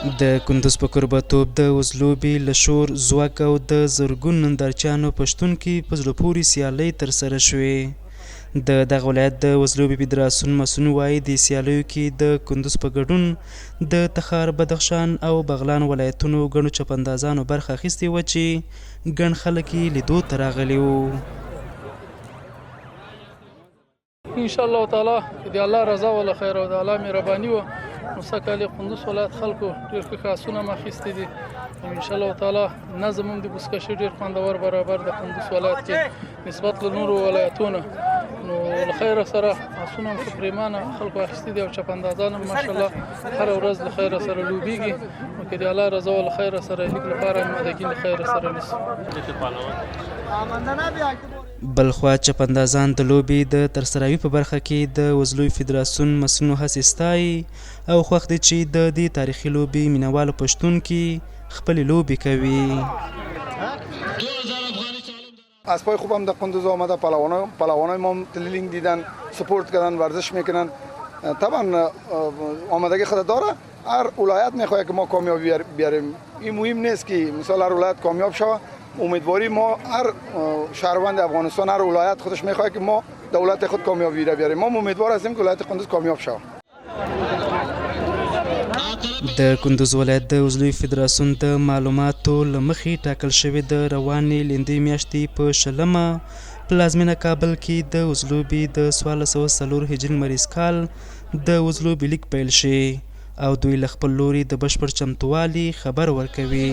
د کندوز په کوربه‌توب د وزلوبې له شور ځواک او د زرګون نندارچیانو په شتون کې په زړه پورې سیالۍ ترسره شوې. د دغه ولایت د وزلوبې فدراسیون مسؤل وایي د سیالیو کې د کندوز په ګډون د تخار، بدخشان او بغلان ولایتونو ګڼو چپندازانو برخه اخیستې وه چې ګڼ خلک یې لیدو ته راغلي وو. ان شاء الله تعالی د الله رضا ول خیر او د الله مهرباني و نو سکه کندوز ولایت خلکو ډیر ښه خاصونه مخېستې دي. ان شاء الله تعالی نظم هم د بوسکشي ډیر خوندور برابر د کندوز ولایت کې نسبت له نورو ولایتونو نو له خیر سره اسونه هم پریمانه خلکو اخیستې دي او چپندازان هم ماشاءالله هر ورځ له خیر سره لوبیږي نو کې د الله رضا ول خیر سره لیک لپاره مدګین خیر سره نیسي. بلخوا چپندازان د لوبې د ترسروي په برخه کې د وزلوبې فدراسیون مسؤلینو هڅې ستایي او خوښ دي چې د دې تاریخي لوبې مینوالو په شتون کې خپلې لوبې کوي. اسبای خوبم در کندوز آمده، پهلوانای ما تلیلینگ دیدن، سپورت کردن، ورزش میکنن. طبعا آمادگی خود داره. هر ولایت میخواد که ما کامیابی بیاریم. این مهم نیست که مثلا هر ولایت کامیاب شود. امیدواری ما هر شهروند افغانستان هر ولایت خودش میخواد که ما دولت خود کامیابی را بیاریم. ما امیدوار هستیم که ولایت کندوز کامیاب شود. د کندوز ولایت د وزلوبې فدراسیون د معلوماتو له مخې ټاکل شوې د روانې لیندۍ میاشتې په 20 پلازمینه کابل کې د وزلوبې د 1404 هجري لمریز کال د وزلوبې لیګ پیل شي او دوی له خپل لوري د بشپړ چمتووالي خبر ورکوي.